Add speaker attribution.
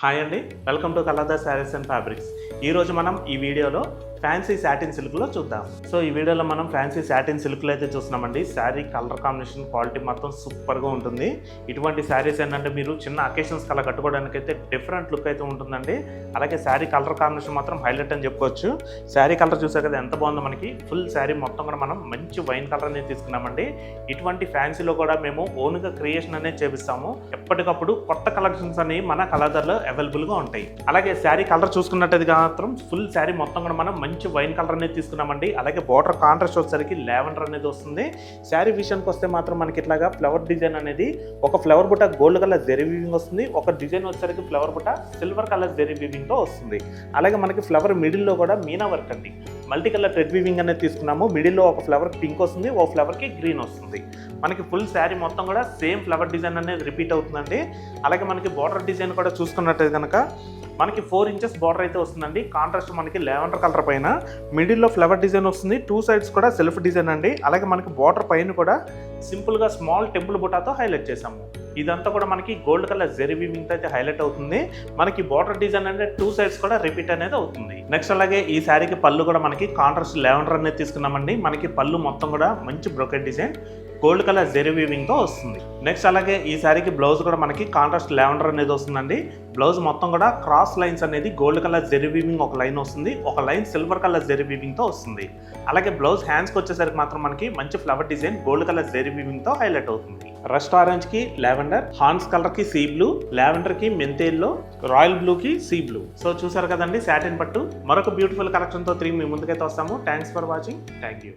Speaker 1: Hi అండి, welcome to కలర్దాస్ saris and fabrics. ఈరోజు మనం ఈ వీడియోలో ఫ్యాన్సీ సాటిన్ సిల్క్లో చూద్దాం. సో ఈ వీడియోలో మనం ఫ్యాన్సీ సాటిన్ సిల్క్లో అయితే చూస్తున్నామండి. శారీ కలర్ కాంబినేషన్ క్వాలిటీ మొత్తం సూపర్గా ఉంటుంది. ఇటువంటి శారీస్ ఏంటంటే మీరు చిన్న అకేషన్స్ కలా కట్టుకోవడానికి అయితే డిఫరెంట్ లుక్ అయితే ఉంటుందండి. అలాగే శారీ కలర్ కాంబినేషన్ మాత్రం హైలైట్ అని చెప్పుకోవచ్చు. శారీ కలర్ చూసా కదా ఎంత బాగుందో. మనకి ఫుల్ శారీ మొత్తం కూడా మనం మంచి వైన్ కలర్ అనేది తీసుకున్నామండి. ఇటువంటి ఫ్యాన్సీలో కూడా మేము ఓన్గా క్రియేషన్ అనేది చేపిస్తాము. ఎప్పటికప్పుడు కొత్త కలెక్షన్స్ అనేవి మన కలర్లో అవైలబుల్గా ఉంటాయి. అలాగే శారీ కలర్ చూసుకున్నట్టయితే మాత్రం ఫుల్ శారీ మొత్తం కూడా మనం మంచి వైన్ కలర్ అనేది తీసుకున్నామండి. అలాగే బార్డర్ కాంట్రాస్ట్ వచ్చేసరికి లావెండర్ అనేది వస్తుంది. శారీ విషయానికి వస్తే మాత్రం మనకి ఇట్లాగా ఫ్లవర్ డిజైన్ అనేది ఒక ఫ్లవర్ బుట్ట గోల్డ్ కలర్ జెరీ వీవింగ్ వస్తుంది. ఒక డిజైన్ వచ్చేసరికి ఫ్లవర్ బుట్ట సిల్వర్ కలర్ జెరీ వీవింగ్ తో వస్తుంది. అలాగే మనకి ఫ్లవర్ మిడిల్లో కూడా మీనా వర్క్ అండి, మల్టీ కలర్ రెడ్ వీవింగ్ అనేది తీసుకున్నాము. మిడిల్లో ఒక ఫ్లవర్ పింక్ వస్తుంది, ఒక ఫ్లవర్కి గ్రీన్ వస్తుంది. మనకి ఫుల్ శారీ మొత్తం కూడా సేమ్ ఫ్లవర్ డిజైన్ అనేది రిపీట్ అవుతుందండి. అలాగే మనకి బార్డర్ డిజైన్ కూడా చూసుకున్నట్టయితే కనుక మనకి 4 ఇంచెస్ బార్డర్ అయితే వస్తుందండి. కాంట్రాస్ట్ మనకి లావెండర్ కలర్ పైన మిడిల్లో ఫ్లవర్ డిజైన్ వస్తుంది. 2 సైడ్స్ కూడా సెల్ఫ్ డిజైన్ అండి. అలాగే మనకి బార్డర్ పైన కూడా సింపుల్గా స్మాల్ టెంపుల్ బుటాతో హైలైట్ చేసాము. ఇదంతా కూడా మనకి గోల్డ్ కలర్ జెరీ వీవింగ్ అయితే హైలైట్ అవుతుంది. మనకి బార్డర్ డిజైన్ అంటే 2 సైడ్స్ కూడా రిపీట్ అనేది అవుతుంది. నెక్స్ట్ అలాగే ఈ శారీకి పళ్ళు కూడా మనకి కాంట్రాస్ట్ లావెండర్ అనేది తీసుకున్నామండి. మనకి పళ్ళు మొత్తం కూడా మంచి brocade design gold colour zari వీవింగ్తో వస్తుంది. నెక్స్ట్ అలాగే ఈ శారీకి బ్లౌజ్ కూడా మనకి కాంట్రాస్ట్ లావెండర్ అనేది వస్తుందండి. బ్లౌజ్ మొత్తం కూడా క్రాస్ లైన్స్ అనేది గోల్డ్ కలర్ జెరీ వీవింగ్ ఒక లైన్ వస్తుంది, ఒక లైన్ సిల్వర్ కలర్ జెరీ వీవింగ్తో వస్తుంది. అలాగే బ్లౌజ్ హ్యాండ్స్కి వచ్చేసరికి మాత్రం మనకి మంచి flower design gold colour zari వీవింగ్తో హైలైట్ అవుతుంది. రస్ట్ ఆరెంజ్కి లావెండర్, హాన్స్ కలర్కి సీ బ్లూ, లావెండర్కి మెంతేల్లో, రాయల్ బ్లూకి సీ బ్లూ. సో చూసారు కదండి సాటిన్ పట్టు. మరొక బ్యూటిఫుల్ కలెక్షన్తో 3 మీ ముందుకైతే వస్తాము. Thanks for watching. Thank you.